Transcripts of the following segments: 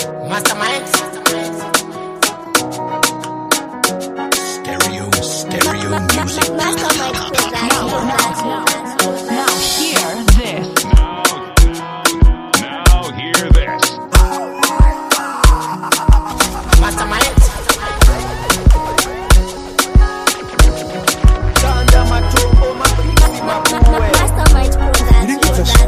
Mastermind. Stereo music. Mastermind production. Now hear this. Now hear this. Mastermind. Mastermind production.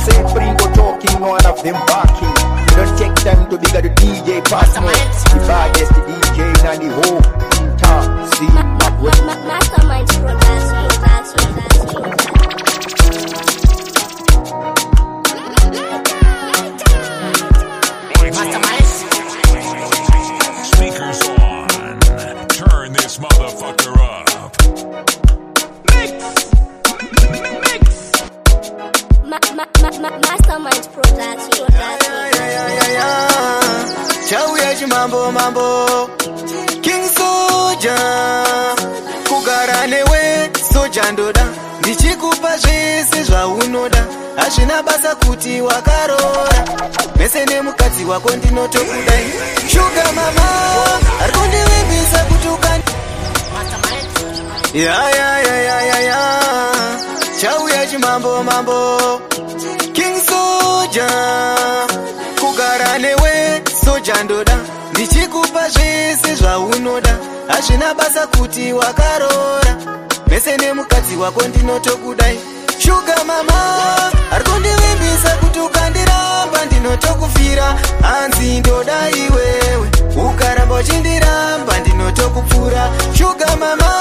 Say Pringo talking, one of them barking. You don't take time to bigger the DJ pass more. The baddest DJ and the whole talk. See, Mastermind production. Mastermind. Speakers on. Turn this motherfucker up. Mastermind production. Chauya mambo King Soja kugara newe soja ndoda ndichikupa zvese zvaunoda hazvina basa kuti wakarora mese nemukadzi wako ndinotokudai shuga mama ari kundivimbisa kutuka chauya chimambo King Soja kugara newe soja ndoda ndichikupa zvese zvaunoda hazvina basa kuti wakarora mese nemukadzi wako ndinotokudai shuga mama ari kundivimbisa kuti ukandiramba ndinotokufira hanzi ndoda iwewe ukaramba uchindiramba ndinotokupfura shuga mama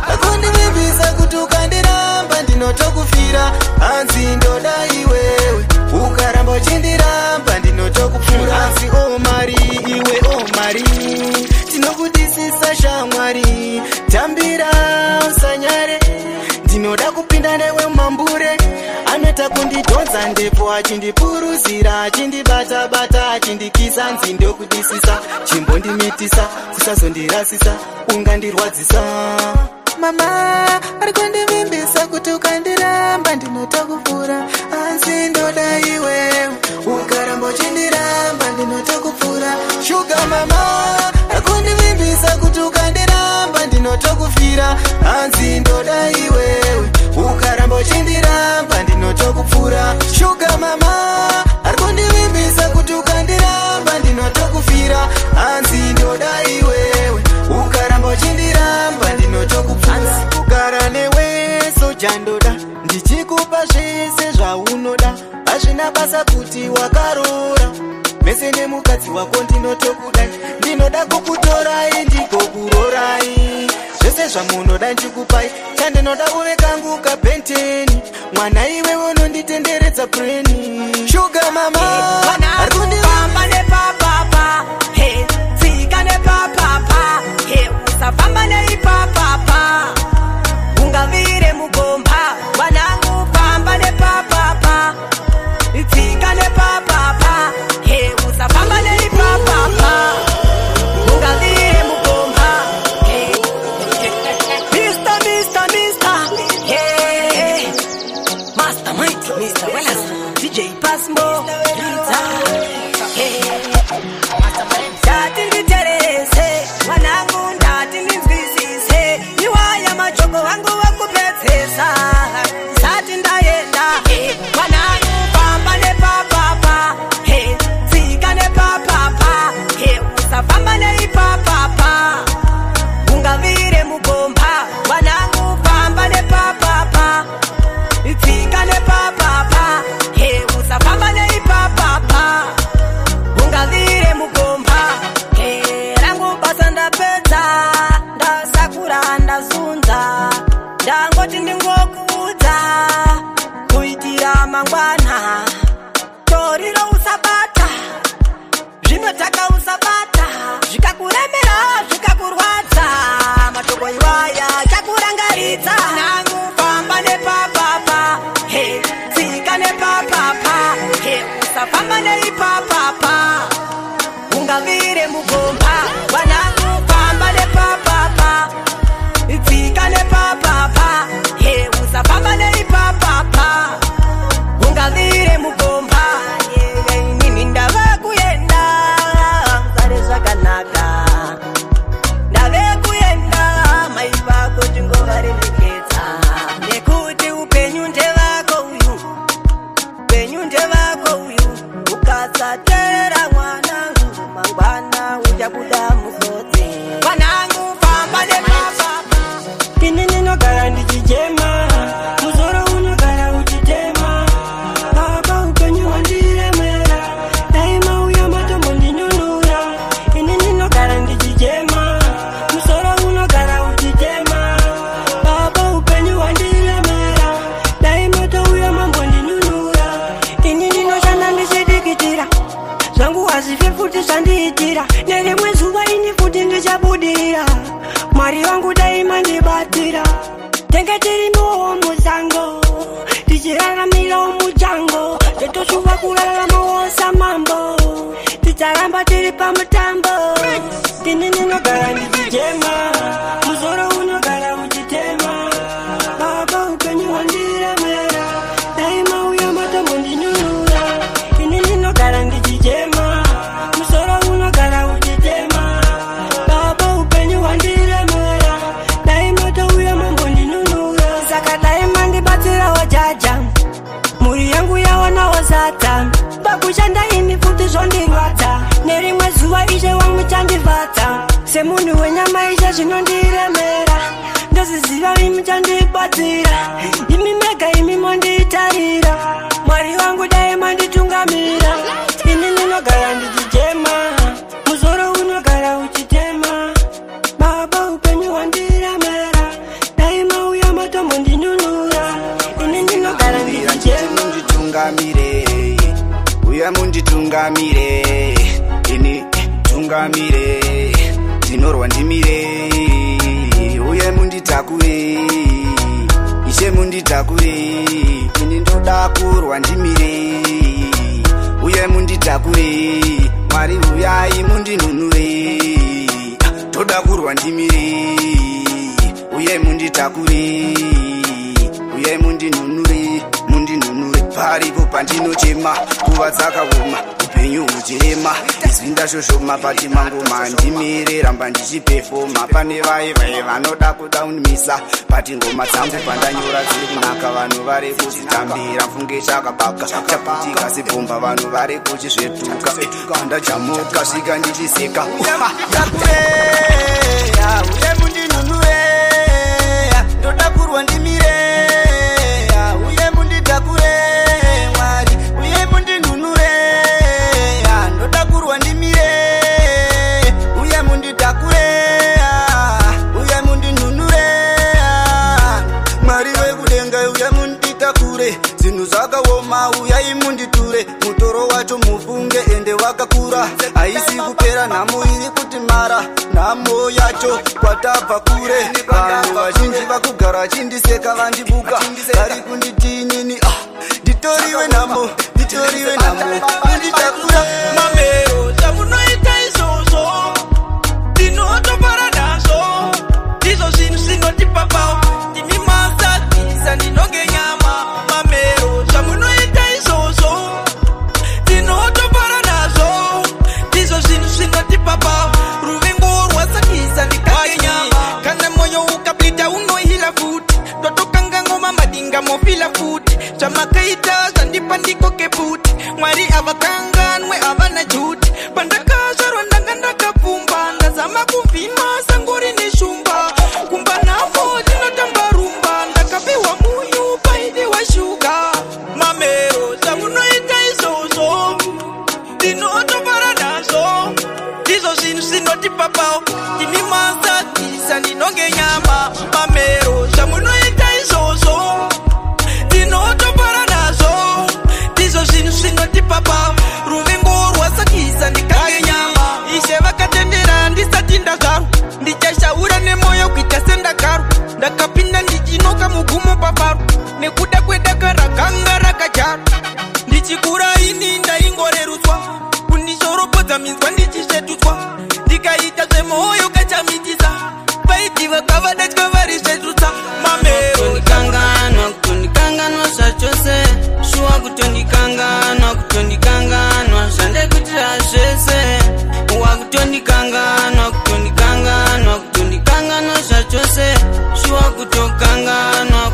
ari kundivimbisa kuti ukandiramba ndinotokufira hanzi ndoda iwewe ukaramba uchindiramba ndinotokupfura hanzi omari iwe omari tinokudisisa shamwari tambira usanyare ndinoda kupinda newe mambure anoita kundidhodza ndepo achindipuruzira achindibata achindikisa nzindo kudisisa chimbondimitisa kusazondirasisa ungandirwadzisa mama ari kundivimbisa kuti ukandiramba ndinotokupfura asi ndoda iwewe ukaramba uchindiramba ndinotokupfura shuga mama ari kundivimbisa kuti ukandiramba ndinotokufira hanzi ndoda iwewe ukaramba uchindiramba ndinotokupfura shuga mama ari kundivimbisa kuti ukandiramba ndinotokufira hanzi ndoda iwewe ukaramba uchindiramba ndinotokupfura kugara newe soja ndoda ndichikupa zvese zvaunoda hazvina basa kuti wakarora mese nemukadzi wako ndinotokudai ndinoda kukutorai ndikokurorai zvese zvamunoda ndikupai chandinoda uve kangu kabhenteni mwana iwe unonditenderedza preni shuga mama ari kundifamba nepapapa tsika nepapapa usafamba neipapapa ungavire mugomba wanangu famba nepapapa tsika nepapapa usafamba neipapapa ungavire mugomba Mastermind, Mr. Wellers, DJ Pasmo, ndati nditerese mwanangu ndati ndinzwisise iwaya machoko wangu wakupedzesa sati ndaenda mwanangu famba nepapapa tsika nepapapa usafamba neipapapa ungavire mugomba mwanangu famba nepapapa tsika nepapapa usafamba neipapapa ungavire mugomba rangu basa ndapedza ndasakura ndazunza ndangoti ndingokuudza kuitira mangwana toriro usabata zvinotaka usabata zvikakuremera zvikakurwadza matoko iwaya chakurangaridza nangu famba nepapapa tsika nepapapa usafamba neipapapa ungavire mugomba wanangu famba nepapapa tsika nepapapa usafamba neipapapa ungavire mugomba basa tera mwanangu mangwana ujabuda mufoti mwanangu pamba de papa kinini no gara ndijema muzoro uno gara utitema baba upenyu wandire mera daima uya matombo ndinunura kinini no gara ndijema muzoro uno gara utitema baba upenyu wandire mera daima to uya mambo ndinunura kinini no shana ndishidikitira zangu wazife futi sandiitira nere mwezuva ini futi ndichabudira Mwari wangu daima ndibatira Tenga tirimo muzango Tichiraramira umujango Tetoshuva kulala mawosa mambo Ticharamba tiri pa mutambo Tinini no gara ndijema Muzoro uno gara uchitema Baba upenyu wandire mera Daima uya matambo ndinunura Tinini no gara ndijema Muzoro uno gara uchitema Baba upenyu wandire Muri yangu yawana wazata Bakushanda ini futi zondingwata Neri mwezuwa ishe wangu chandivata Semunu wenyama ishe shinondiremera Ndosiziva imi chandibatira Imi mega imi monditarira Mwari wangu daima nditungamira Ini ninogara ndijijema Muzoro unogara uchitema Baba upenyu wandiremera Daima uya matombo ndinunura Ini ninogara ndijijema Uya munditungamire ini tungamire tinorwa ndimire uya munditakure ishe munditakure ini ndoda kurwa ndimire uya munditakure Mwari uyai mundinunure ndoda kurwa ndimire uya munditakure uya mundinunure paripo pandinochema kuva dzakavoma upenyu huchirema izvi ndashoshoma pati mangu mandimire ramba ndichipefoma pane vai vanoda kudaunimisa pati ngoma dzangu pandanyora dziri kunaka vanhu vari kudzitambira funge chakabaka chaputika sebhomba vanhu vari kuchizvetuka pandajamuka svika ndichiseka uye mundinunure ndoda kurwa ndimire uye munditakure Zinu zvakaoma uyai munditure mutoro wacho mufunge ende wakakura haisi kupera nhamo iri kuti mara nhamo yacho kwatabva kure vanhu vazhinji vakugara vachindiseka vandibuka vari kunditi inini nditoriwe nhamo munditakura Mamero chamunoita izvozvo ndinotopara nazvo ndizvo zvinhu zvinotipapao ndimi masatisa ndinonge nyama Mamero chamunoita izvozvo ndinotopara nazvo ndizvo zvinhu zvinotipapao ruvengo rwasakisa ndikange nyama kana moyo ukapita unohila futi totokanga ngoma madinga mofila futi chamakaita zvandipa ndikoke puti Mwari avakanganwe avana juti pandakazvarwa ndanga ndakapfumba ndazama kuvhima sango rine shumba kumba navo tinotamba rumba ndakapiwa munyu paidi washuga Mamero zvamunoita izvozvo ndinotopara nazvo ndizvo zvinhu zvinotipapao imi masatisa ndinonge nyama Mamero zvamunoita izvozvo ndinotopara nazvo ndizvo zvinhu zvinotipapao ruvengo rwasakisa ndikange nyama ishe vakatendera ndisati ndazvarwa ndichashaura nemoyo kuita sendagarwa ndakapinda ndichinoka mugumo paparo nekuda kwedaka rakanga rakajarwa ndichikura ini ndaingorerutswa kundizoropodza minzwa ndichisvetutswa ndikaita zvemoyo kachamitisa vaiti vakavadatya vari svetutsa Mamero kutondikanganwa zvachose shuwa kutondikanganwa zvandekutira zvese wakutondikanganwa zvachose shuwa kutokanganwa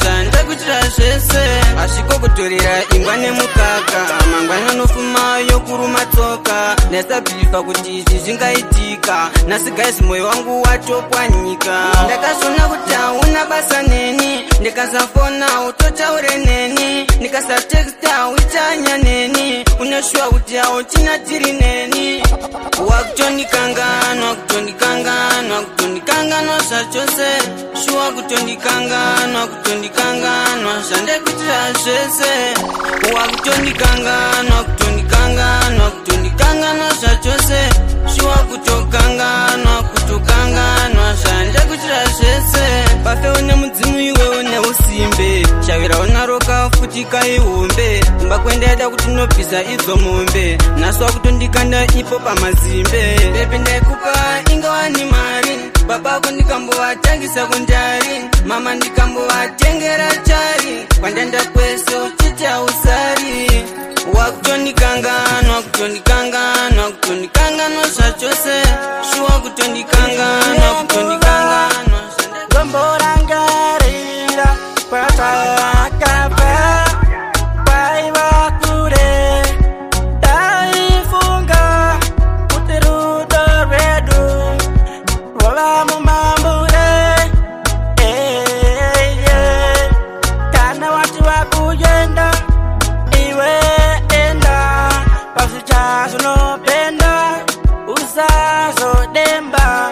zvandekutira zvese asviko kutorera ingwa nemukaka mangwana nofuma yokuruma tsoka ndasabhilifa kuti izvi zvingaitika nhasi guys mwoyo wangu watopwanyika ndakazvona kuti hauna basa neni ndikasafona utotaure neni ndikasatexta uitanya neni unoshuwa kuti hauchina tiri neni wakutondikanganwa kutondikanganwa kutondikanganwa zvachose shuwa kutondikanganwa kutondikanganwa zvandekuitira zvese wakutondikanganwa kutondikanganwa kutondikanganwa zvachose shuwa kutokanganwa kutokanganwa zvandekuitira zvese pafewo nemudzimu iwewo neusimbe shavira unaroka futi kaihombe kumba kwendaida kuti nobvisa idzo mombe nhasi wakutondikanda ipo pamazimbe bebi ndaikupa ingawani mari babako ndikambovatangisa kundari mama ndikambovatengera chari kwandenda kwese uchiti hausari wakutondikanganwa kutondikanganwa kutondikanganwa zvachose shuwa kutondikanganwa kutondikanganwa gomborangarira kwatakabva kwaiva kure taifunga kuti rudo rwedu rwava mumambure kana wati wakuyenda iwe enda pasichazunopenda usazodemba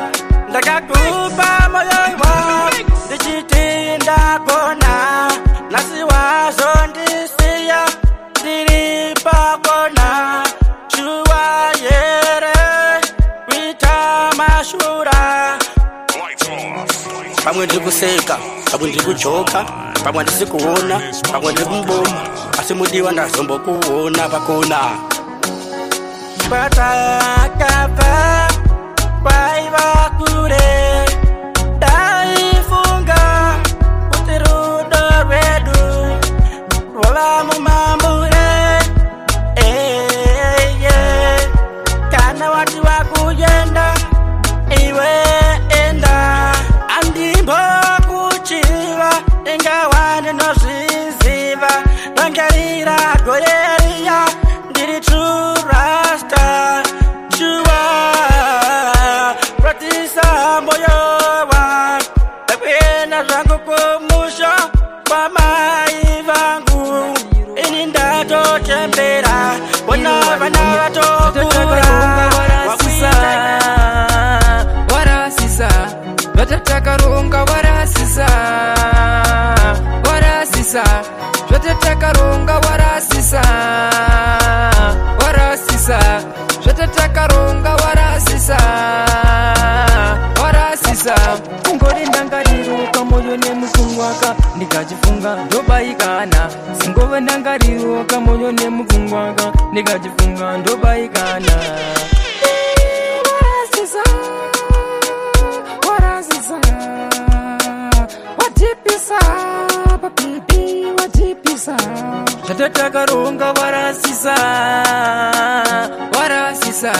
ndakakupa moyo wangu ndichitinda kona nasi wazondisiya ndiri pakona shuwa yere kuita mashura pamwe ndiri kuseka pamwe ndiri kujoka pamwe ndisi kuona pamwe ndiri kumboma asi mudiwa ndazombokuona pakona kwatakabva kwaiva kure taifunga kuti rudo rwedu rwava mumambure kana wati wakuyenda iwe enda andimbokuchiva ingawani nozviziva rangarira goyeriya ndiri true rasta shuwa pratisa moyo wangu ndakuenda zvangu kumusha kwamai vangu ini ndatochembera bona vana vatokura warasisa zvatatakarunga warasisa warasisa zvatatakarunga warasisa warasisa zvatatakarunga warasisa warasisa kungori ndangariro kamoyo nemukungwaka ndikachifunga ndobaikana singove ndangariro kamoyo nemukungwaka ndikachifunga ndobaikana warasisa warasisa watipisa papipi watipisa zvatatakarunga warasisa warasisa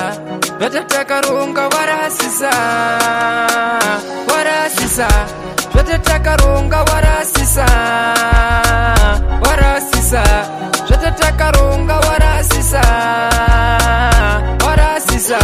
zvatatakarunga warasisa warasisa zvatatakarunga warasisa warasisa zvatatakarunga warasisa warasisa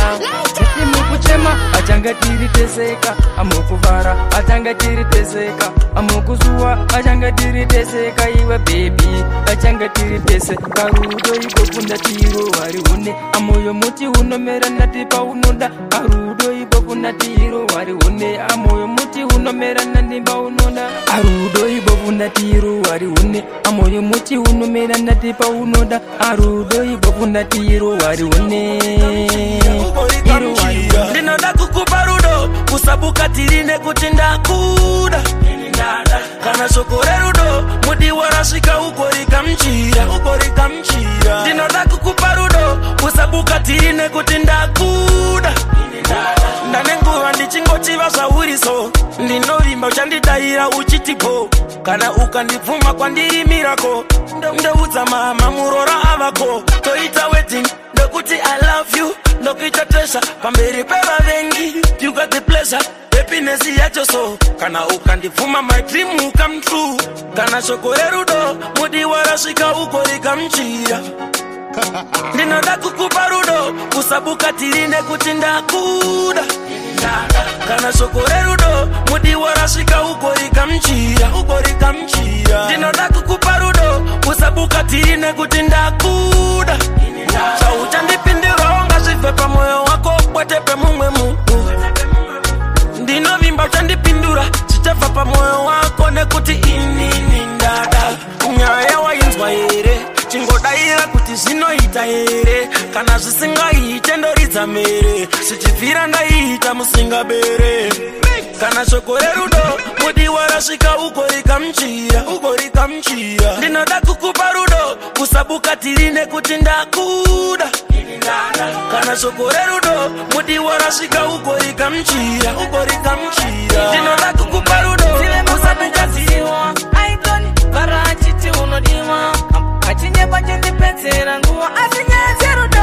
mukuchema achanga tiri teseka amukuvara achanga tiri teseka amukuzuwa achanga tiri teseka iwe bebi achanga tiri teseka rudo ibopunda tiro wari une amoyo muti unomera nati paunoda arudo ibopunda tiro wari une amoyo muti unomera nati paunoda arudo ibopunda tiro wari une amoyo muti unomera nati paunoda arudo ibopunda tiro wari une ndinoda kukupa rudo kusabuka tirine kuti ndakuda kana shoko rerudo mudiwa rasvika ugorika mchira ndinoda kukupa rudo kusabuka tirine kuti ndakuda ndane nguva ndichingotiva zvauriso ndinovimba uchandidayira uchitipo kana ukandibvuma kwandirimirako ndoudza mama murora avako toita wedding ndokuti I love you ndokuita tesha pamberi pevavengi you you got the pleasure, happiness yacho so. Kana ukandifuma my dream will come true. Kana shokorerudo, mudi warashika ukorika mchira. Ndinoda kukupa rudo, kusabuka tirine kutinda kuda. Kana shokorerudo, mudi warashika ukorika mchira. Ndinoda kukupa rudo, kusabuka tirine kutinda kuda. Chauta ndipindiro, ngazife pa moyo wako, bwatepe mumwe mutu. Ndino vimba utandipindura, chitafa pa moyo wako nekuti inini ndada. Unyaya wa inzwa ere, chingodaira kuti zinoita ere. Kana zvisingaite ndoridza mere, sichifira ndaita musinga bere. Kana shokorerudo, mudi warashika ukorika mchira. Ndinoda kukupa rudo, kusabuka tirine kuti ndakuda. Kana shokorerudo, mudi warashika ukorika mchira. Ndinoda kukupa rudo, kusabuka tirine. Aitoni, varachiti unodiwa. Achinye pachindi pensera nguwa, achinye rudo.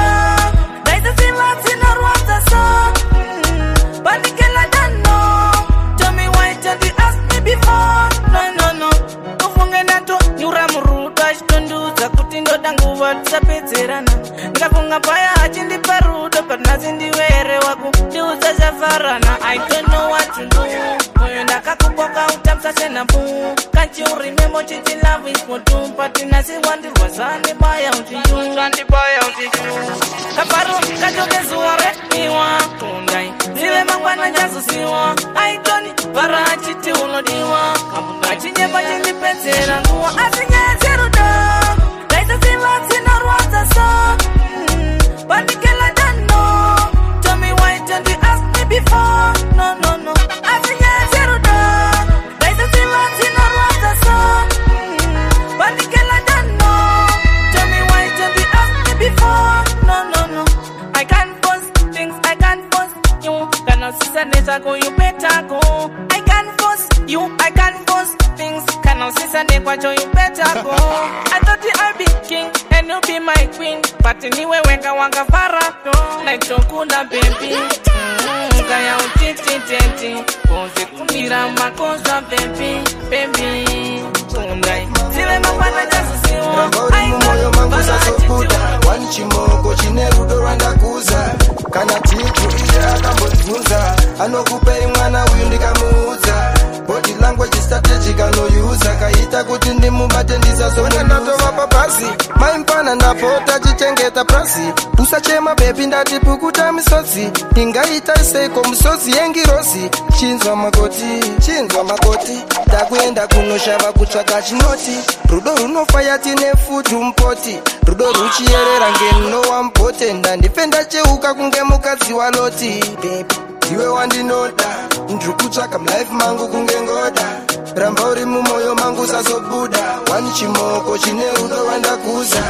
Daisa silati na ruanza so. Bandikela dano. Tell me why don't you ask me before? No. Ufunge nato, nyura murudo. Ashtonduza kutindo danguwa, tisapezerana. Nikafunga paya, achindi parudo. Parnazi ndiwere waku, ndiuza zafarana. I don't know what to do. Moyo ndakakupoka utamsa tena boo. Can't you remember chichi love is for two? But nasi wandirwa zani baya utiju. Kaparu, kajoke zuware, miwa kundai. Zile mangwana njazu siwa. Aitoni, varachiti unodiwa. Achinye pachindi pensera nguwa. Achinye zerudo. Daisa silati na ruanza so. Bandikela dano. Tell me why don't you ask me before? No. Achinye zerudo. Daisa silati na ruanza so. Bandikela dano. Tell me why don't you ask me before? No. I can't force things, I can't force you. Kana sisa neza go, you better go. I can't force you, I can't force things. Kana sisa nekwacho, you better go. I thought I'd be king and you be my queen, but anyway weka wanga farato. Like chokunda baby, kaya utiti. Konze kumira makosa baby. Kundai, zile mabana jasu siwa. Rambori mumoyo mangu sasokuda. Wanchimoko chinerudo randa kuza. Kana titu iye akambonfunza. Anokupei mwana uyu ndikamuudza. Body language strategic anoyuza. Kaita kuti ndimubate ndisasomuza. Natowa papasi, maimpana napota chichengeta prasi. Usachema baby ndati pukuta misotsi. Ingaita iseko msotsi yengirosi. Chinzwa makoti. Takuenda kunoshava kutsvaka chinoti. Rudo runofaya tine futu mpoti. Rudo ruchierera ngeno wampote. Ndandifenda cheuka kunge mukadzi waloti. Baby, iwe wandinoda. Ndrukutsvaka mlife mangu kunge ngoda. Ramba uri mumoyo mangu sasobuda. Wani chimoko chine rudo wandakuza.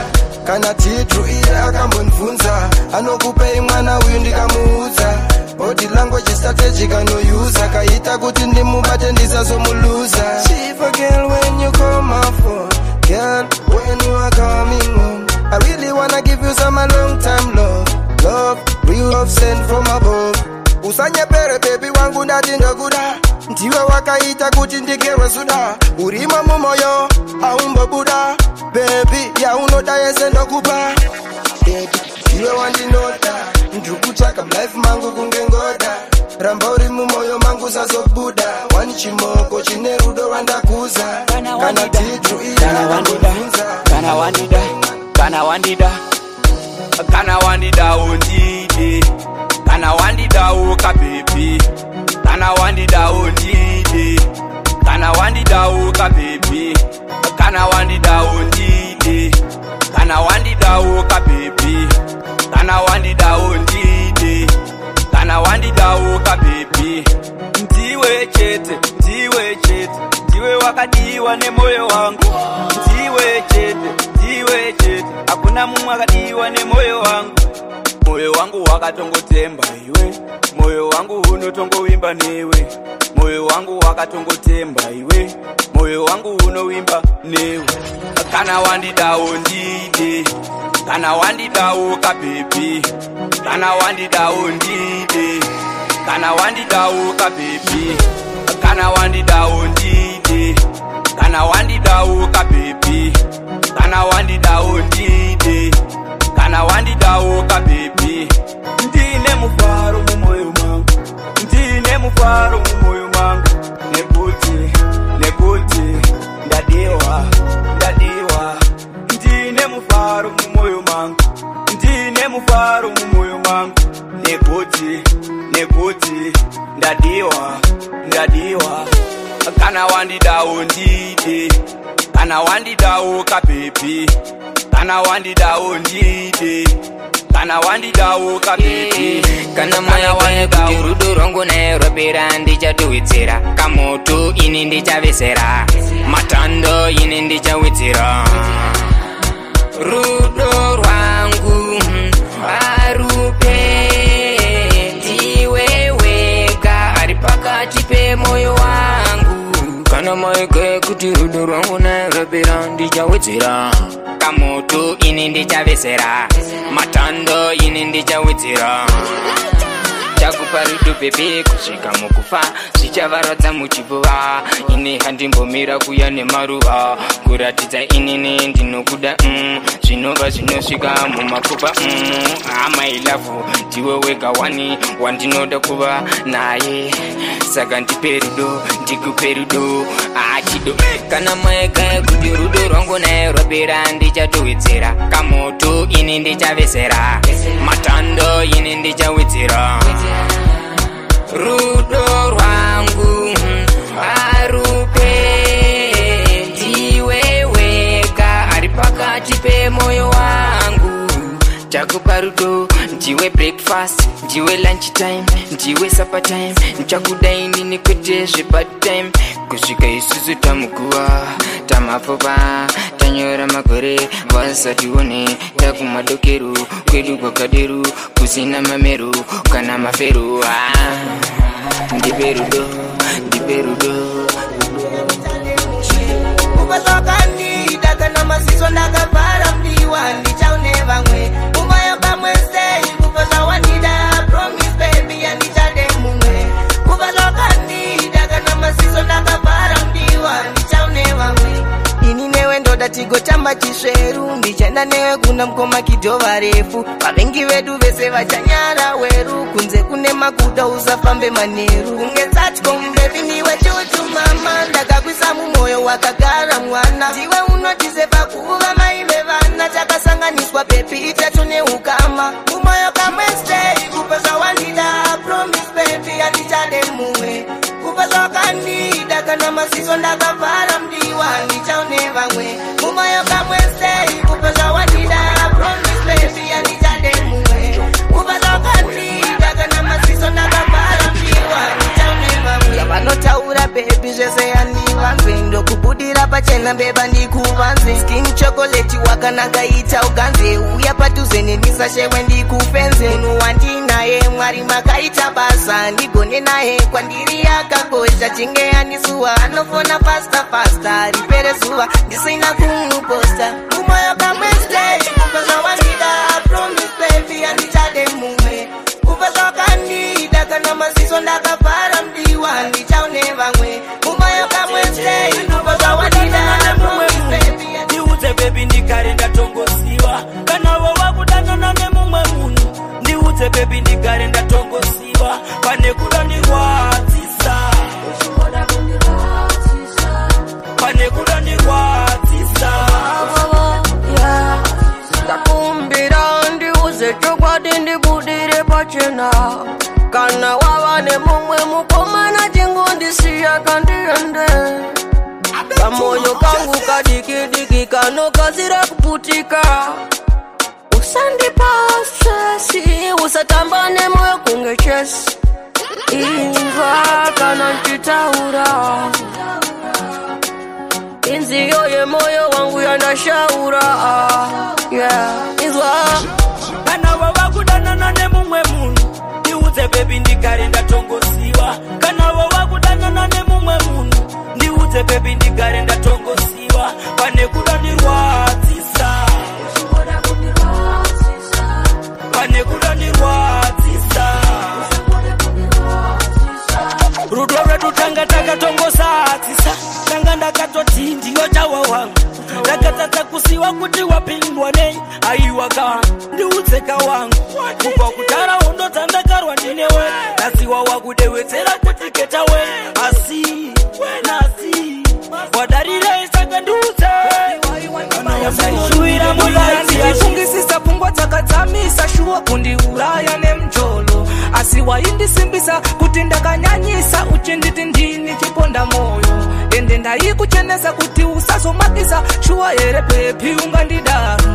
Kana titru iye akambonfunza. Anokupei mwana uyu ndikamuudza. Body language strategic anoyuza. Kaita kuti ndimubate ndisazomuluza. Chief a girl when you call my phone. Girl, when you are coming home. I really wanna give you some long time love, real love sent from above. Usanyepere baby wangu ndati ndokuda. Ndiwe wakaita kuti ndigerwe suda. Urima mumoyo, aumbobuda. Baby, ya unoda yese ndokupa. Baby, ndiwe wandinoda. Ndrukutsvaka mlife mangu kunge ngoda. Ramba uri mumoyo mangu sasobuda. Wani chimoko chine rudo wandakuza. Kana titru iye akambonfunza. Kana wandida undide. Kana wandida uka baby. Kana wandida undide. Kana wandida uka baby. Kana wandida undide. Kana wandida uka baby. Kana wandida undide. Kana wandida uka baby. Ndiwe chete. Ndiwe wakadiwa nemoyo wangu. Ndiwe chete. Hakuna mumwe akadiwa nemoyo wangu. Moyo wangu wakatongotemba iwe. Moyo wangu unotongowimba newe. Moyo wangu wakatongotemba iwe. Moyo wangu unowimba newe. Kana wandida undide. Kana wandida uka baby. Kana wandida undide. kana wandidauka baby, kana wandidau ndide, kana wandidauka baby, kana wandidau ndide, kana wandidauka baby. Ndine mufaro mumoyo mangu, ndine mufaro mumoyo mangu, nekuti ndadiwa, ndine mufaro mumoyo mangu, ndine mufaro mumoyo mangu, nekuti ndadiwa. Kana wandidau ndide, kana wandidauka baby, kana wandidau ndide, kana wandidauka baby. Kana moyo wangu rudo rongo na robera ndichatuwitsira, kamoto ini ndichavesera, matando ini ndichawitsira. Rudo rwangu arupe ndiwe wega ari pakati pemoyo wangu. Kana maika kuti rudo rwangu na robera ndichawitsira, kamoto ini ndichavesera, matando ini ndichawitsira. Chakupa rudo bebe kusvika mukufa, zvichavaradza muchivuva. Ine handimbomira kuya nemaruva, kuratidza inini ndinokuda zvinova zvinosvika mumakupa. My love, ndiwe wega wani wandinoda kuva naye, saka ndipe rudo, ndikupe rudo achido. Kana maika kuti rudo rwangu naye rwapera ndichatowedzera, kamoto ini ndichavesera, matando ini ndichawedzera. Rudo rwangu arupe ndiwe wega ari pakati pemoyo wangu. Chakupa rudo, ndiwe breakfast, ndiwe lunch time, ndiwe supper time, nchakuda inini kwete zvepad time. Kusvika isusu tamukuwa, tamapopa, tanyora magore vasatione, takumadokeru kwedu kwakaderu, kusina mameru kana maferu. Ndipe rudo, ndipe rudo. Kupasokandida kana masiso ndakavhara mdiwa ndichaune vamwe. Umoyo kamwe stay, kupasawandida promise baby andichade mumwe. Kupasokandida kana masiso ndakavhara mdiwa ndichaune vamwe. Ini newe ndoda tigotamba chisveru, ndichaenda newe kuna mkoma kidhova refu. Vavengi vedu vese vachanyara weru, kunze kune makuda usafambe maneru. Ungenzatiko mbebi niwe chuchu mama, ndakakwisa mumoyo wakagara mwana. Ndiwe unotizepa kuva mai vevana, takasanganiswa bebi itatu neukama. Umoyo kamwe stay, kupasa wandida promise baby andichade mumwe. Kupasa kandida kana masiso ndakavhara mdiwa ndichaune vamwe. Umoyo kamwe stay, kupasa wandida promise baby andichade mumwe. Kupasa kandida kana masiso ndakavhara mdiwa ndichaune vamwe. Vanotaura baby zvese andivanze, ndokubudira pachena beba ndikuvanze. Skin chocolate wakanaka ita uganze, uya padhuze nemisashewe ndikufenze. Munhu wandinaye mwari makaita basa, ndigone naye kwandiri yakakosha. Chinge anisuwa anofona fasta, ripere zuva ndisina kumuposta. Umoyo kamwe stay, kupasa wandida promise baby andichade mumwe. Kupasa kandida kana masiso ndakavhara mdiwa ndichaune vamwe. Umoyo kamwe stay, kupasa wandida promise baby. Ndiudze baby ndigare ndatongosiwa, kana wawa kudanana nemumwe munhu. Ndiudze baby ndigare ndatongosiwa, pane kuda ndirwadzisa, pane kuda ndirwadzisa. Ndakumbira ndiuze chokwadi ndibudire pachena, kana wava nemumwe mukomana chingondisiya kandiende. Kamoyo kangu kadikidiki kanokazira kuputika, usandipa stresi, usatamba nemoyo kunge chesi. Imva kana nchitaura, inziyo ye moyo wangu yanashaura. Izwa kana wawa kudanana nemumwe munhu, ndiudze baby ndigare ndatongosiwa. Kana wawa kudanana nemumwe munhu, ndiudze baby ndigare ndatongosiwa, pane kuda ndirwadzisa, pane kuda ndirwadzisa. wapindwa nei aiwaka ndiudzeka wangu kubva kudhara undotandakarwa ndinewe nasiwa wakudewedzera kuti ketawe asi nasi wadarira isaka ndiudze shuira mulaifungisisa pfungwa dzakadzamisa shuwa kundiuraya nemjolo asi waindisimbisa kuti ndakanyanyisa uchinditi ndini chiponda moyo ende ndaikuchenesa kuti usazomakisa shuwa here pepi ungandidaro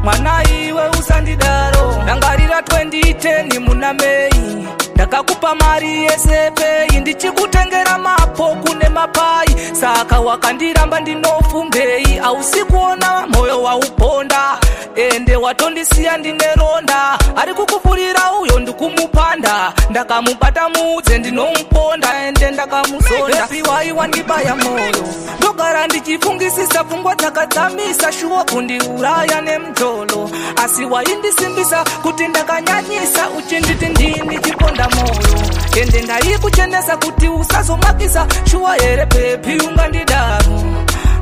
mwana iwe usandidaro ndangarira 2010 muna Mei ndakakupa mari yesepei ndichikutengera mapo kune mapai saka wakandiramba ndinofumbei ausikuona moyo wauponda ende watondisiya ndineronda ari kukupurira uyo ndikumupanda ndakamubata mudze ndinomuponda ende ndakamuzonda piwai wandibaya moyo ndogara ndichifungisisa pfungwa dzakadzamisa shuwa kundiuraya nemjolo asi waindisimbisa kuti ndakanyanyisa uchinditi ndini chiponda moyo ende ndaikuchenesa kuti usazomakisa shuwa here pepi ungandidaro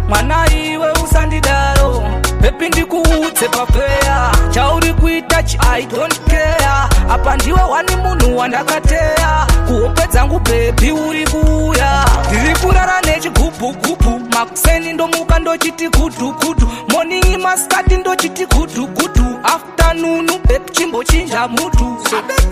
mwana iwe usandidaro pepi ndikuudze pafeya chauri kuita I don't care apa ndiwe wani munhu wandakateya kuhope dzangu pepi uri kuuya ndiri kurara nechigubhugubu makuseni ndomuka ndochiti gudhugudu morning maskati ndochiti gudhugudu afternoon pepi chimbochinja mutu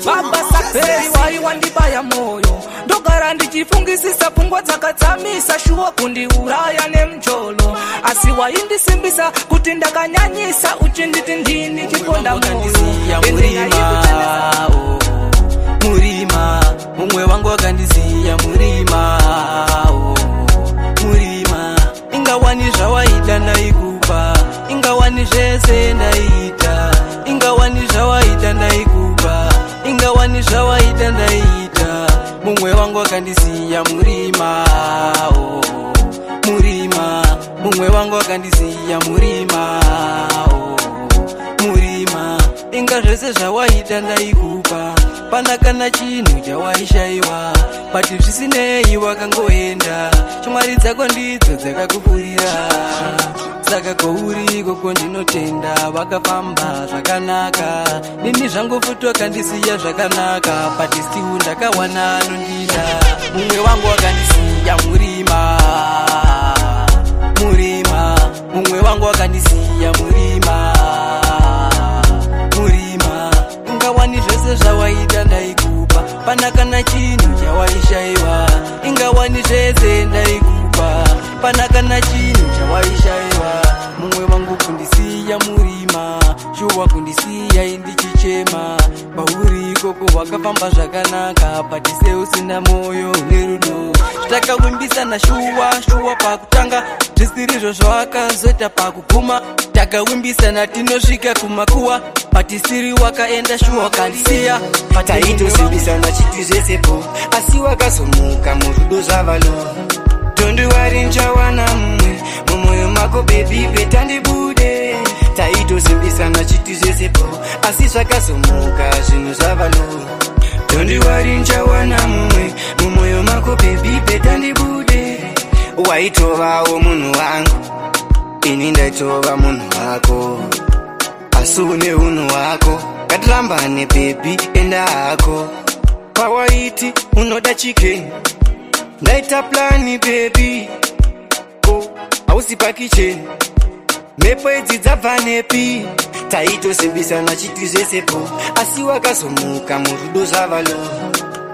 baba saperi wai wandibaya moyo ndogara ndichifungisisa pfungwa dzakadzamisa shuwa kundiuraya nemjolo asi waindisimbisa kuti ndakanyanyisa uchinditi ndini chiponda murima mumwe wangu wakandisiya murima murima ingawani zvawaita ndaikupa ingawani zvese ndaita ingawani zvawaita ndaikupa ingawani zvawaita ndaita mumwe wangu wakandisiya murima murima mumwe wangu wakandisiya murima murima inga zvese zvawaita ndaikupa pana kana chinhu chawaishaiwa pati zvisinei wakangoenda shamwari dzako ndidzo dzakakupurira saka kouriko kondinotenda wakafamba zvakanaka nini zvangu futi wakandisiya zvakanaka pati stiwu ndakawana anondida mumwe wangu wakandisiya murima murima mumwe wangu wakandisiya murima murima ingawani zvese zvawaita ndaikupa pana kana chinhu chawaishaiwa ingawani zvese ndaikupa pana kana chinhu chawaishaiwa mumwe wangu kundisiya murima shuwa kundisiya indichichema pauri ikoko wakafamba zvakanaka patise usina moyo nerudo takawimbisana shuwa pakutanga zvisirizvo zvawakazoita pakuguma takawimbisana tinosvika kumakuwa patisiri wakaenda shuwa wakandisiya taitosimbisana chiti zvesepo asi wakazomuka murudo zvavalo tondiwari nchawana mumwe mumwoyo mako bebi petandibude taitosimbisana chiti zvesepo asi zvakazomuka zvinhu zvavalo tondiwari nchawana mumwe mumwoyo mako bebi petandibude waitovawo munhu wangu ini ndaitova munhu wako asi une unhu wako ngatirambane bebi enda hako pawaiti unoda chikeni ndaita plani bebi hausi pakicheni mhepo idzi dzabva nepi taitosimbisana chiti zvesepo asi wakazomuka murudo zvavalo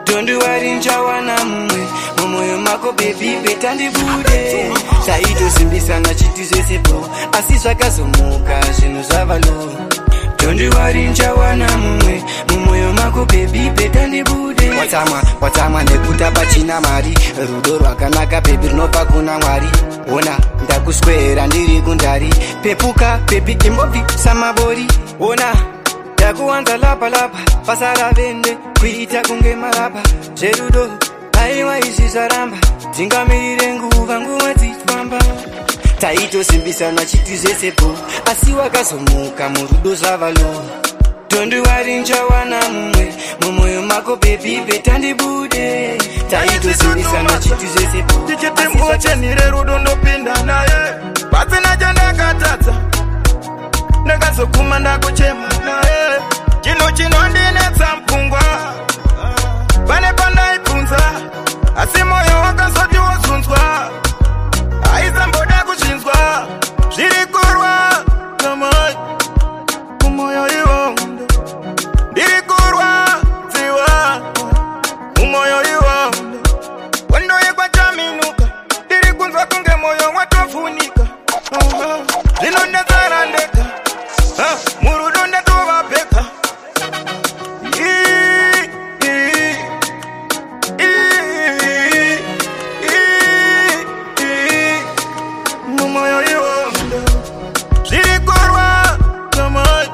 tondiwari nchawana mumwe mumwoyo mako bebi petandibude taitosimbisana chiti zvesepo asi zvakazomuka zvinhu zvavalo tondiwari nchawana mumwe mumwoyo mako bebi petandibude watsamwa nekuta pachina mari rudo rwakanaka bebi rinobva kuna mwari ona ndakuswera ndiri kundari pepuka bebi imbobvi samabori ona ndakuwanza lapalapa pasara vende kuita kunge marapa zverudo aiwa izvi zvaramba tingamirire nguva dzichifamba taitosimbisana chiti zvesepo asi wakazomuka murudo zvavalo tondiwari nchawana mumwe mumwoyo mako bebi petandibude taitosimbisana chiti zvesepo tichiti muchenire rudo ndopinda naye pasina chandakatadza ndakazokuma ndakuchema chino chinondinetsa mpungwa pane pandaibvunza asi moyo wakazoti wozunzwa aizamboda kuchinzwa zviri kurwa namai kumoyo iwondo ndiri kurwa dziwa kumoyo iwondo wandoyekwa chaminuka ndiri kunzwa kunge moyo watofunika zvino ndazarandeka murudo ndatovapeka mumoyo iwondo zviri kurwa namai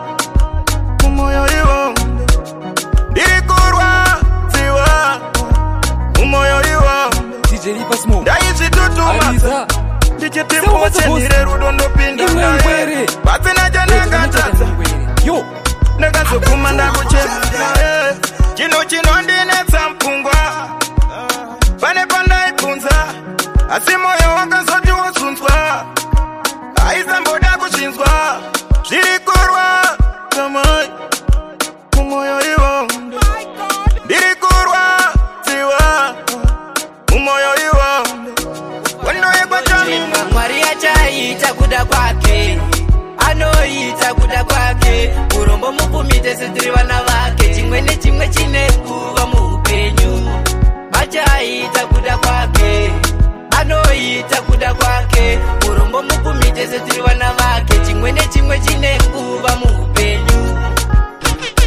mumoyo iwondo ndiri kurwa dziwa mumoyo iwondo ndaizvitutuma ndichitimbochenire rudo ndopinda naye pasina chanakatadza ndakazokuma ndakuchema chino chinondinetsa mpungwa pane pandaibvunza asi moyo wakazoti wozunzwa aizamboda kuchinzwa zviri kurwa namai mumoyo iwondo ndiri kurwa dziwa mumoyo iwondo wandoyekwa chamina Mwari achaita kuda kwake anoita kuda kwake urombo mupumite setiri vana vake chimwe nechimwe chine kuva muupenyu achaita kuda kwake anoita kuda kwake urombo mupumite setiri vana vake chimwe nechimwe chine kuva muupenyu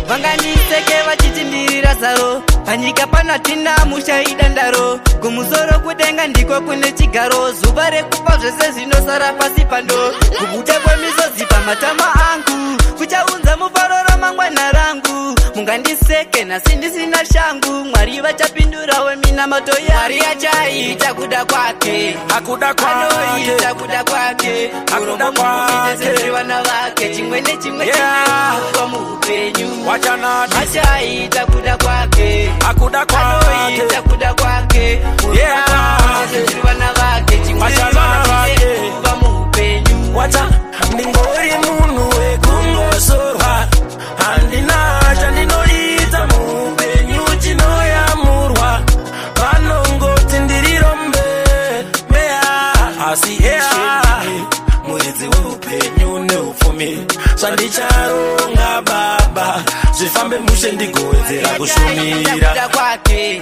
vanganiseke vachiti ndiri Razaro panyika panatina mushaida ndaro kumusoro kudenga ndiko kune chigaro zuva rekupa zvese zvinosara pasi pando kubuda kwemizozi pamatama angu kuchaunza mufaro ramangwana rangu mungandiseke nhasi ndisina shangu mwari vachapindurawo minamato yangu mwari achaita kuda kwake anoita kuda kwake urombo mupumite setiri vana vake chimwe nechimwe chinekuva muupenyu achaita kuda kwake anoita kuda kwake urombo vana vake chimwe chinekuva muupenyu ndingori munhu wekungosorwa handina chandinoita muupenyu chinoyamurwa vanongoti ndiri rombe meya asi muridzi weupenyu neupfumi zvandicharonga baba zvifambe mushe ndigowedzera kushumira kwake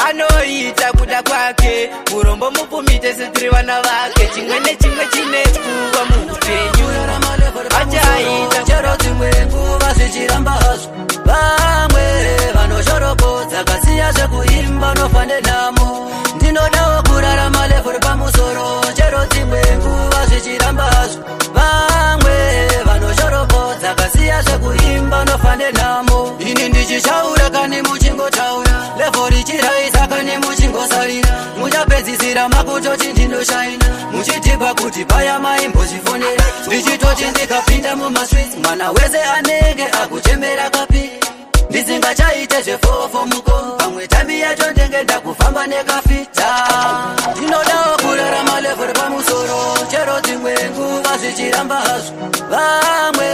anoita kuda kwake urombo mupumite setiri vana vake chimwe nechimwe chine kuva muupenyu achaita chero dzimwe nguva zvichiramba hazvo vamwe vanoshorobodza kasiya zvekuimba nofande namo ndinodawo kurarama levhori pamusoro chero dzimwe nguva zvichiramba hazvo vamwe vanoshorobodza kasiya zvekuimba nofande namo ini ndichishaura kani muchingotaura levhori chiraisa kani muchingosarira muchapedzisira makutoti ndindoshaina muchitipa kuti paya maimbozvifonera ndichitoti ndikapinda mumaswits mwana wese anenge akuchemera kapi ndisingachaite zvefofo muko pamwe tambi yacho ndenge ndakufamba nekafita ndinodawo kurarama levhori pamusoro chero dzimwe nguva zvichiramba hazvo vamwe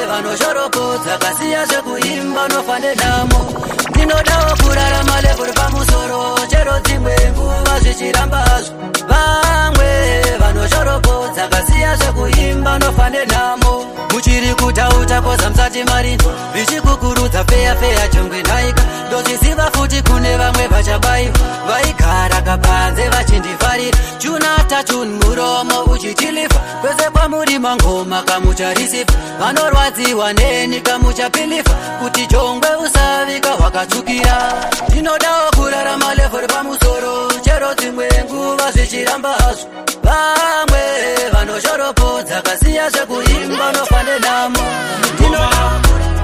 vanoshorobodza kasiya zvekuimba nofande namo ndinodawo kurarama levhori pamusoro chero dzimwe nguva zvichiramba hazvo vamwe vanoshorobodza kasiya zvekuimba nofande namo muchiri kutauta koza musati marindwa vichikukurudza feya chongwe nhaika ndozviziva futi kune vamwe vachabayiwa vaigara kapanze vachindivharira chunata muromo uchitilifa kwese kwamuri mangoma kamucharisipfa vanorwadziwa neni kamuchapilifa kuti chongwe usavika hwakatsukira ndinodawo kurarama levhori pamusoro chero dzimwe nguva zvichiramba hazvo vamwe vanoshorobodza kasiya zvekuimba nofande namo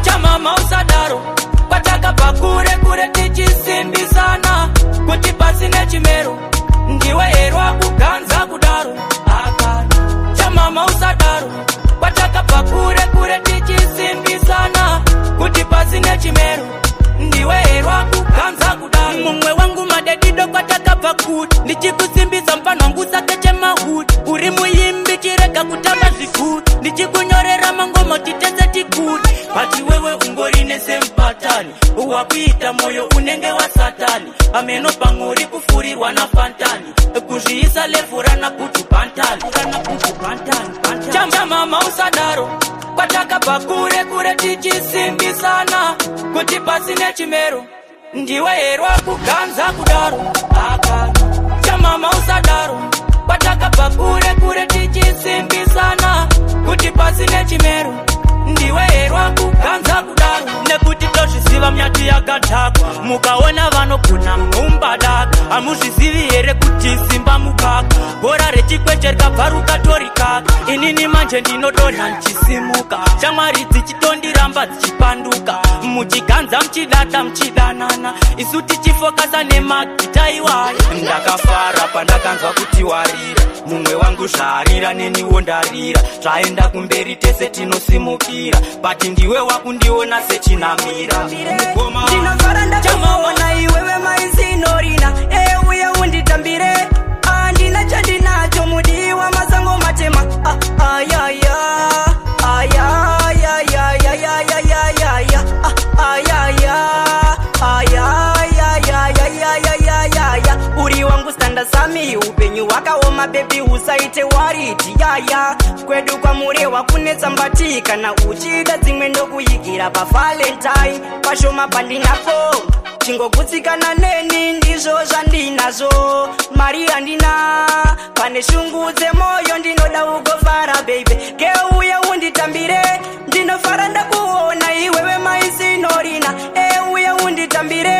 chamama usadaro kwatakabva kure kure tichisimbisana kuti pasine chimero ndiwe herwa kuganza kudaro chamama usadaro kwatakabva kure kure tichisimbisana kuti pasine chimero ndiwe herwa kuganza kudaro mumwe wangu madedido kwatakabva kuti ndichikusimbisa mfano wangu sakeche mahudi uri muimbi chirega kutamba zvikuru ndichikunyorera mangomo titeze ameno panguri kufurirwa na fantani kuzviisa levhurana kuti pantani chamama usadaro kwatakabva kure kure tichisimbisana kuti pasine chimero ndiwe herwa kuganza kudaro chamama usadaro kwatakabva kure kure tichisimbisana kuti pasine chimero ndiwe herwa kuganza kudaro nekuti tozviziva myati yakadhakwa mukaona vanogona mumbadaka hamuzvizivi here kuti simba mukaka bhora rechikweche rikabvaruka torikaka inini manje ndinodonha ndichisimuka shamwari dzichitondiramba dzichipanduka muchiganza muchidata muchidanana isu tichifokasa nemagitaiwaya ndakafara pandakanzwa kuti warira mumwe wangu zvarira neniwo ndarira zvaenda kumberi tese tinosimukira bati ndiwe wakundiona sechinamira ndinofara ndakaona iwewe maizinorina uye unditambire andina chandinacho mudiwa masango matema uri wangu standa sami upenyu wakaoma bebi usaite wariti yaya kwedu kwamurewa kunetsambatii kana uchida dzimwe ndokuyigira pavalentine pashoma bandinapo chingogutsikana neni ndizvo zvandinazvo mari handina pane shungu dzemoyo ndinoda ugofara baby geuye unditambire ndinofara ndakuona iwewe maizinorina uye unditambire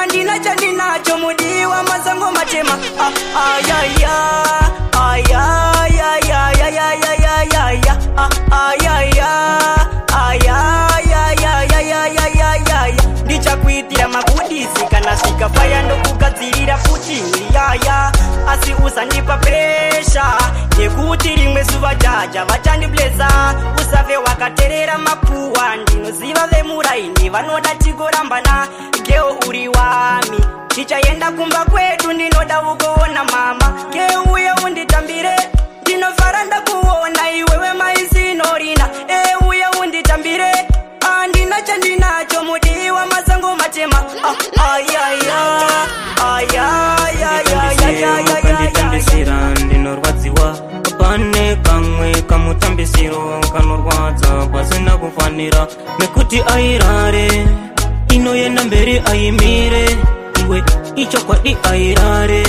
andina chandinacho mudiwa masango matema ndichakuitira makudisi kana zvikafaya ndokugadzirira futi yaya asi usandipa presha nekuti rimwe zuva jaja vachandiblesa usave wakaterera mapuwa ndinoziva vemuraini vanoda tigorambana geo uri wami tichaenda kumba kwedu ndinoda ugoona mama geuye unditambire ndinofara ndakuona iwewe maizinorina uye unditambire andina chandinacho mudiwa masango matema mukanditambisira ndinorwadziwa pane kamwe kamutambisiro kanorwadza pasina kufanira nekuti airare inoyenda mberi aimire iwe ichokwadi airare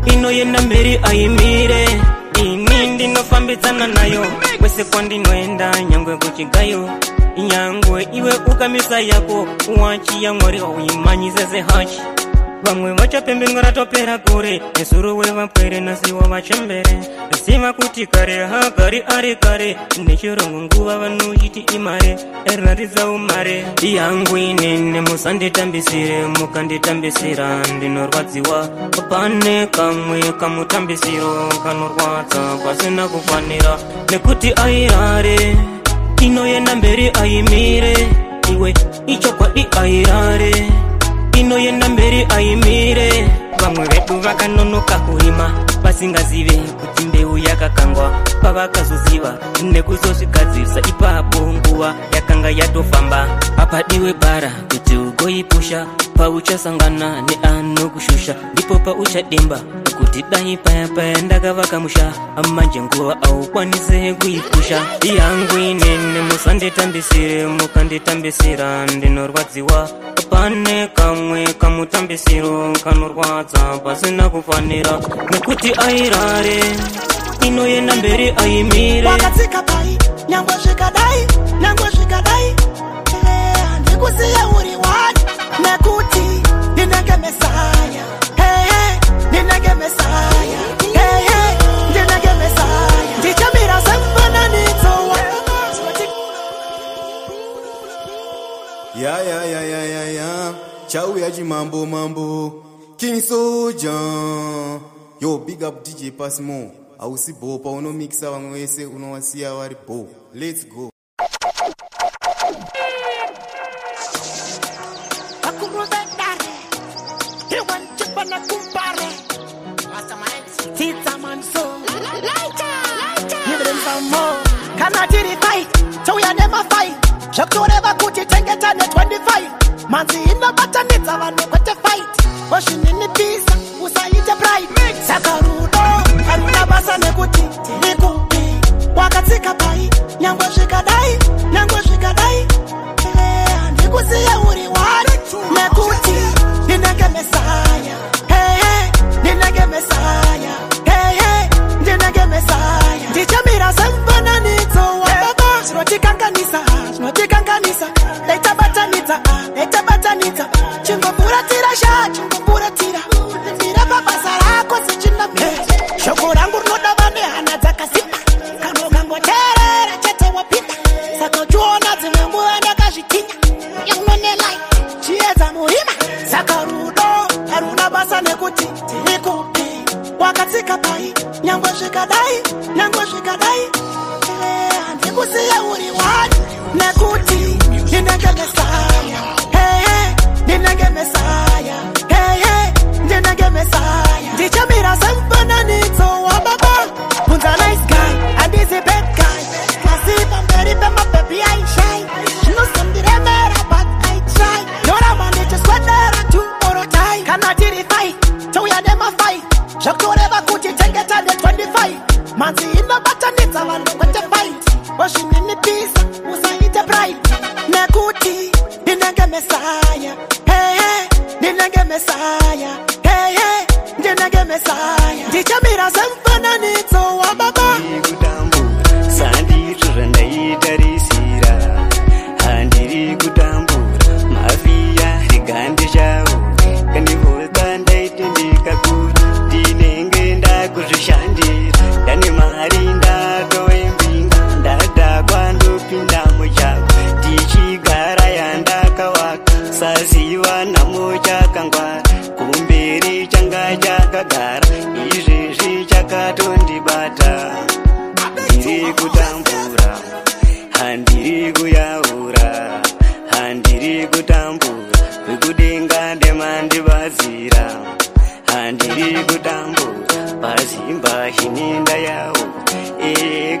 inoyenda mberi aimire ini ndinofambidzana nayo kwese kwandinoenda nyangwe kuchigayo nyangwe iwe ukamisa yako wachiya mwari wauimanyisese hachi vamwe vachapembengera topera kure nesuruwe vapwere nasiwa vachembere ziva kuti kare hagari ari kare nechirongo nguva vanochiti imare eraridza umare yangu inene musanditambisire mukanditambisira ndinorwadziwa pane kamwe kamutambisiro kanorwadza pasina kufanira nekuti airare inoyenda mberi aimire iwe ichokwadi airare inoyenda mberi aimire vamwe vedu vakanonoka kurima vasingazive kuti mbeu yakakangwa pavakazoziva nekuzozvigadzirisa ipapo nguva yakanga yatofamba apadiwe bhara kuti ugoipusha pauchasangana neanokushusha ndipo pauchademba kuti dai payapaya ndakavakamusha amanje nguva aukwanise kuipusha yangu inene musanditambisire mukanditambisira ndinorwadziwa pane kamwe kamutambisiro kanorwadza pasina kufanira nekuti airare inoyenda mberi aimire wakatsika pai nyangwe zvikadai ndikusiye uri wani nekuti ndinenge mesaya ndinenge mesaya ndinenge mesaya ndichamira semfananidzo ya chauya chimambo King Soldier yo big up DJ Passmo ausi bo paunomixa vamwe vese unowasiya vari bo let's go Kana tiri fight, so we never fight. Shakureva kuti tengetane 25. Manzi ina batanitsa vanhu kwete fight. oshininipisa usaite pride saka rudo haruna basa nekuti nikupi wakatsika pai nyangwe zvikadai ndikusiye uri wari nekuti ndinenge mesaya ndinenge mesaya ndinenge mesaya ndichamira semfananidzo wababa zvinotikanganisa leitabatanidza chingomburatira chingomburatira mira pabasa rako sechinamira shoko rangu rinodava nehana dzakasimba kangoterera chete wapinda saka uchiona dzimwe nguva ndakazvitinya yaunonelai chiedza muhima saka rudo haruna basa nekuti nikupi wakatsika pai nyangwe zvikadai ndikusiye uri wani nekuti ndinenge mesaya ndinenge mesaya ndichamira semfananidzo wababa bunza nice guy handisi bad guy kasipa mberi pemabebi aishai zvinosandiremera but I try noramba ndichiswedera tumorotai kana tiri fai touya nemafai zvakureva kuti tengeta ne25 manzi inobatanidza vanhu kwete fight oshininipisa usaite pride nekuti ndinenge mesaya ndinenge mesaya ndichamira semfananidzo wababa sandizvo zvandaitarisira handiri kutambura mafiya rigande chavo kandivota ndaitendeka kuti ndinenge ndakuzvishandira ndane mari ndatoembinga ndadhakwa ndopinda muchavo ndichigara yandakawaka saziva nhamo chakangwara kumberi changa chakagara izvezvi chakatondibata ndiri kutambura handiri kuyaura handiri kutambura kwekudenga ndemandibazira handiri kutambura pazimba hinenda yavo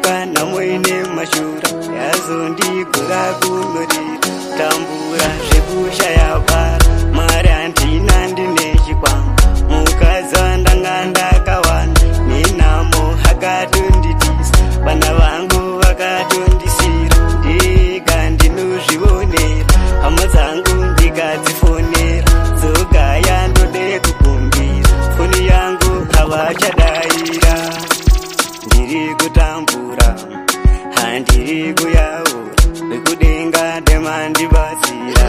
kana muine mashura yazondigura kunorira tambura zvekushaya bara mari handina ndine chikwama mukadzi wandanga ndakawanda nenhamo akatonditisa vana vangu vakatondisira ndega ndinozvionera hama dzangu ndikadzifonera dzogaya ndode kukumbira foni yangu havachadaira ndiri kutambura handiri kuyaura vekudenga ndemandibatsira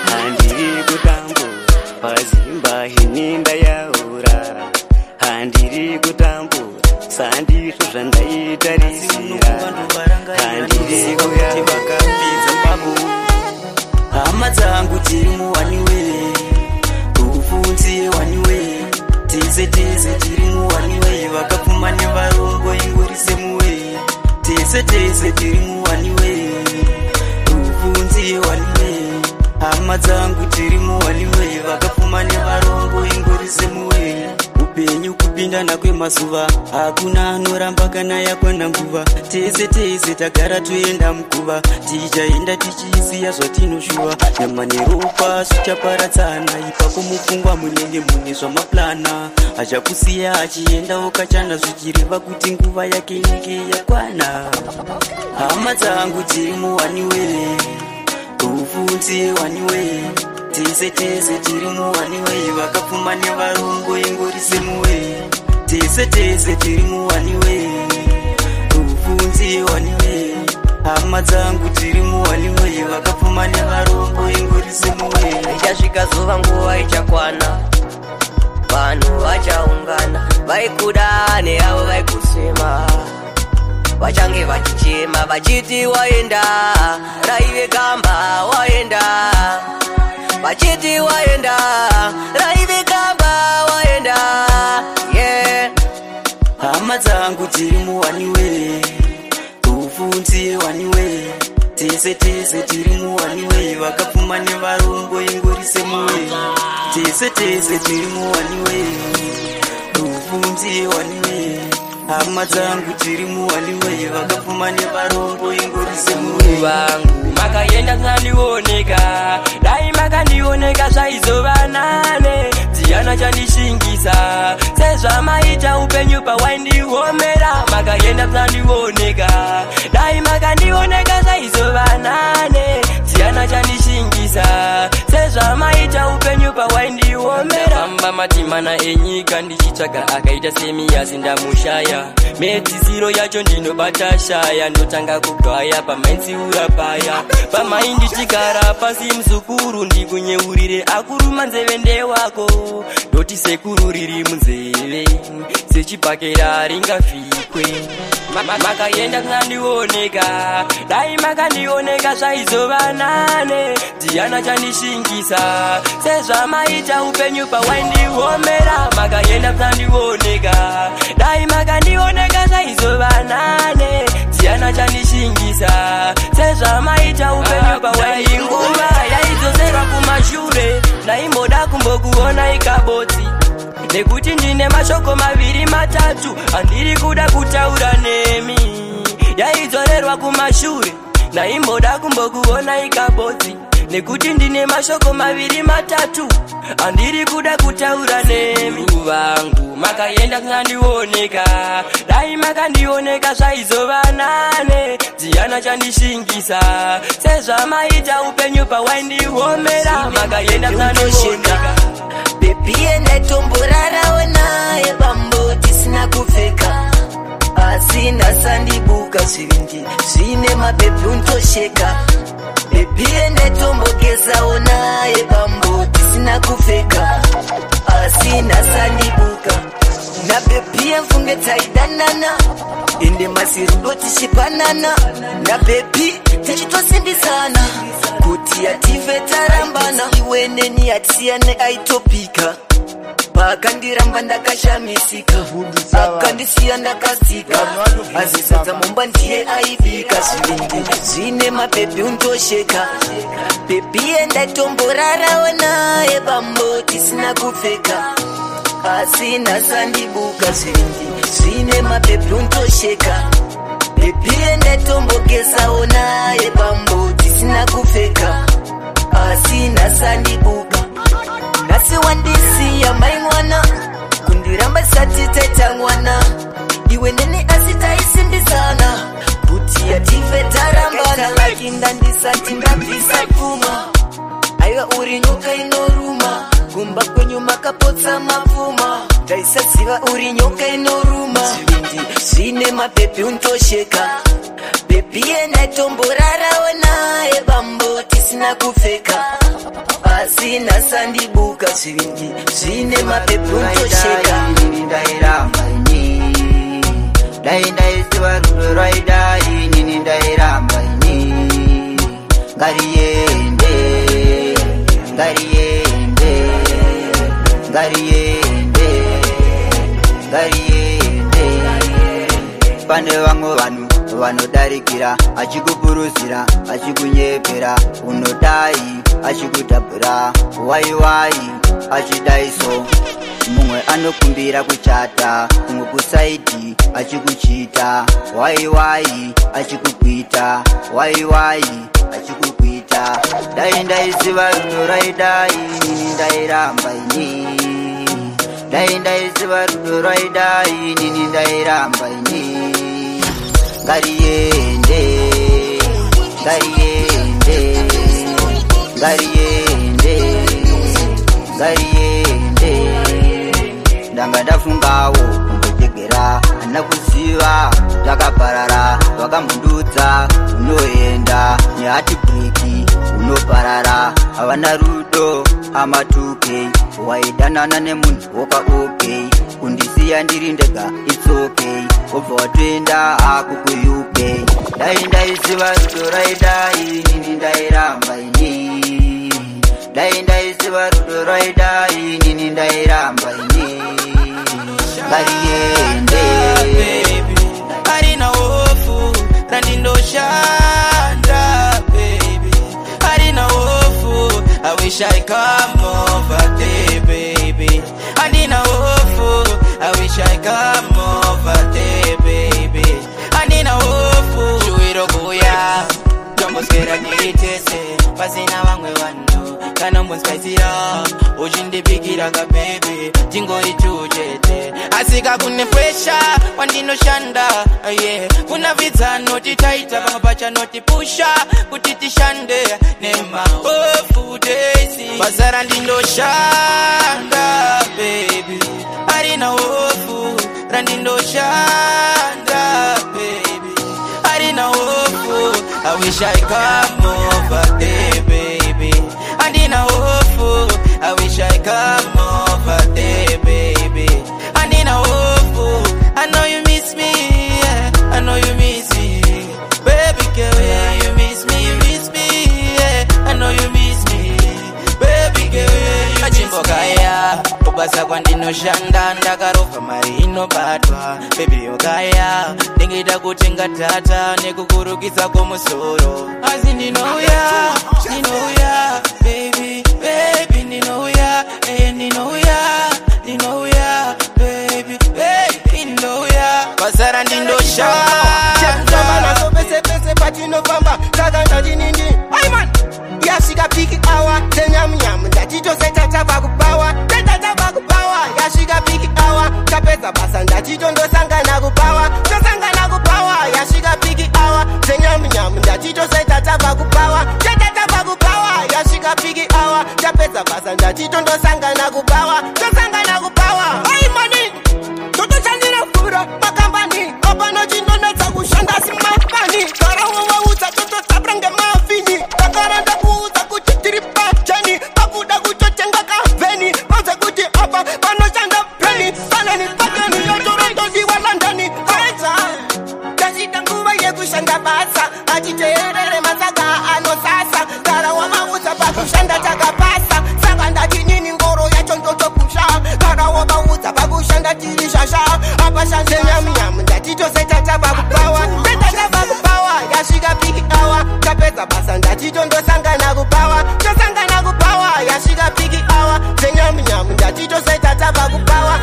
handiri kutambura pazimba hininda yaura handiri kutambura sandizvo zvandaitarisira handiri kuyaura hama dzangu tiri muwaniwe kufunzi waniwe tese tiri muwaniwe vakapfuma nevarongo ingorise muwe tese tiri muwaniwe kufunzi waniwe hama dzangu tiri muwaniwe vakapfuma nevarongo ingorise muwe upenyu kupindana kwemazuva hakuna anoramba kana yakwana nguva tese tagara toenda mukuva tichaenda tichisiya zvatinoshuva nyama neropa zvichaparadzana ipapo mupfungwa munenge mune zvamaplana achakusiya achienda ukachana zvichireva kuti nguva yake inenge yakwana hama dzangu tiri muwaniwe kufunzi waniwe tese tiri muwaniwe vakapfuma nevarongo ingorise muwe tese tiri muwaniwe kufunzi waniwe hama dzangu tiri muwaniwe vakapfuma nevarongo ingorise muwe ichasvika zuva nguva ichakwana vanhu vachaungana vaikuda neavo vaikusema vachange vachichema vachiti waenda raive gamba waenda vachiti waenda raive gamba waenda yeah. hama dzangu tiri muwaniwe kufunzi waniwe tese tiri muwaniwe vakapfuma nevarongo ingorise muwe tese tiri muwaniwe kufunzi waniwe hama dzangu tiri muwaniwe vakapfuma nevarongo ingorise muwe vangu makaenda zandioneka dai makandioneka zvaizova nane Tiana chandishingisa sezvamaita upenyu pawaindiomera makaenda kandioneka dai makandioneka saizova nane Tiana chandishingisa sezvamaita upenyu pawaindiomera amba matimana enyika ndichitsvaga akaita semiyasi ndamushaya medzisiro yacho ndinobata shaya ndotanga kugaya pamainziura paya pamaindichigara pasi muzukuru ndikunyeurire akuru manzeve ndewako ndoti sekuru riri munzeve sechipakera ringafikwe makaenda kandioneka dai makandioneka zvaizova nane Tiana chandishingisa sezvamaita upenyu pawaindiomera makaenda kandioneka dai makandioneka zvaizova nane Tiana chandishingisa sezvamaita upenyu pawaindiomera yaizosera kumashure ndaimboda kumbokuona ikabotsi nekuti ndine mashoko maviri matatu andiri kuda kutaura nemi yaizorerwa kumashure ndaimboda kumbokuona ikabotsi nekuti ndine mashoko maviri matatu andiri kuda kutaura nemi vangu makaenda kandioneka dai makandioneka zvaizova nane Tiana chandishingisa sezvamaita upenyu pawaindiomera makaenda kandioneka Baby ndaitomborarawo naye bambo tisina kupfeka asi ndasandibuka zvivindi zvine mabhebhi untosheka Baby ndaitombogezawo naye bambo tisina kupfeka asi ndasandibuka nabhebhi mfunge dzaidanana ende masirudo tichipanana nabhebhi tichitosimbisana kuti ative tarambana iwe neni atisiyane aitopika pakandiramba ndakashamisika akandisiya ndakasika azisadza momba ndiye aivika zvivindi zvine mabhebhi untosheka Baby ndaitomborarawo naye bambo tisina kupfeka asi ndasandibuka zvivindi zvine mabhebhi untosheka Baby ndaitombogezawo naye bambo tisina kupfeka asi ndasandibuka nasi wandisiya mai mwana kundiramba sati taita mwana iwe neni asi taisimbisana kuti ative tarambana lakinda ndisati ndabvisa pfuma aiwa uri nyoka inoruma gumba kwenyu makapotsa mapfuma ndaisaziva uri nyoka inoruma zvivindi zvine mabhebhi untosheka Baby ndaitomborarawo naye bambo tisina kupfeka asi ndasandibuka zvivindi zvine mabhebhi untosheka ndairamba ini dai ndaiziva rudo rwaidai inini ndairamba ini ngariende ngariende ngariende ngariende pane vamwe vanhu vanodarikira achikupuruzira achikunyepera unodai achikudhabhura waiwai achidaiso mumwe anokumbira kuchata mumwe kusaidi achikuchita waiwai achikukwita waiwai achikukwita dai ndaiziva rudo raidai inini ndairamba ini dai ndaiziva rudo raidai inini ndairamba ini ngariende ngariende ngariende ngariende ndanga ndafungawo kungotegera hana kuziva takaparara vakambundudza unoenda nehati breki unoparara havana rudo amatuke waidanana nemunhu woka okay kundisiya ndiri ndega it's okay obva watoenda akuku-UK dai ndaiziva rudo raidai inini ndairamba ini dai ndaiziva rudo raidai inini ndairamba ini ngariende harina hofu randindoshanda baby harina hofu I wish I come over there baby harina hofu I wish I come over there baby harina hofu shuiro kuya tomboswera nitese pasina vamwe vanhu kana mbonskaizira uchindipikira ka baby tingori chujete asika kune pressure wandinoshanda yeah kuna vidza noti taita pamwe pacha noti pusha kuti tishande nema ofu daisy bazara ndinoshanda baby arina ofu randinoshanda baby arina ofu I wish I come over there baby andina ofu I wish I come over there baby andina ofu I know you miss me yeah. I know you miss me baby girl yeah. You miss me yeah. I know you miss me baby girl yeah. Achimbokaya kubasa kwandinoshanda ndakarofa mari inobatwa baby okaya ndingida kutenga tata nekukurukisa kumusoro asi ndinouya baby baby ndinouya ndinouya baby baby ndinouya bazara ndindoshanda naso pese patinofamba takanda ndinindi aiman yasvika piki awa tenyamnyamu ndatitoseta pakupawa yasvika piki awa tapedza basa ndatitondosangana kupawa tosangana kupawa yasvika piki awa tenyamnyamu ndatitoseta pakupawa yasvika piki awa tapedza basa ndatitondosangana kupawa tosangana kupawa aimani totoshandira fura makambani apanochinonetsa kushanda simapani karawowaudza totosaprange mafini takaranda kuudza kuti tiri pachani pakuda kutotenga kavheni vanze kuti apa panoshanda peni panani pateni yotorondodiwa landani aedza tasita nguva yekushanda basa atiteerere masaka anosasa karawovaudza pakushanda takapasa saka ndati nini ngoro yacho ndotopusha karawovaudza pakushanda tiri shasha apashanzenyamnyamu ndatitoseta pakupawa yasvika piki awa tapedza basa ndatitondosangana kupawa tosangana kupawa yasvika piki awa zenyamnyamu ndatitoseta pakupawa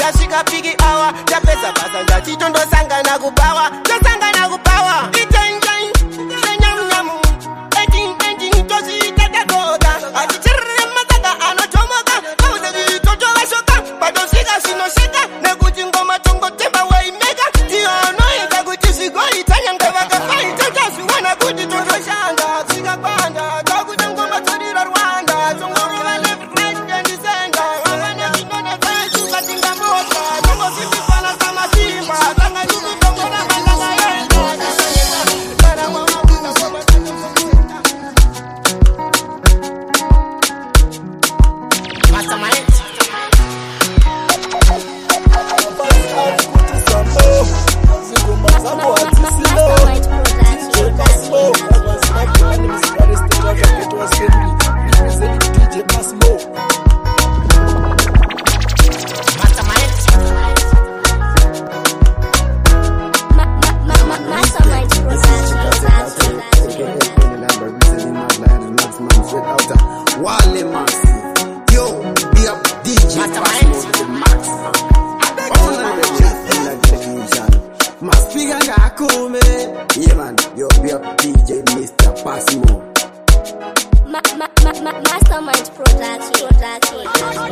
yasvika piki awa tapedza basa ndatitondosangana kupawa tosangana kupawa itenjai zenyamnyamu ending tozitatadoda atichirire masaka anotomoka auzekitotovashoka patosvika zvinosheka nekuti ngoma tongotemba waimeka tionoita kuti zvigoitanyanga vakafaitatazviwana kuti totoshanda zvikapanda takuti ngoma torira rwanda tongorova lefrendendisenda vanezvinona zvaesuka tingamota tongozvipifana samasimba tanganikutongora mandakaenda Mastermind Production.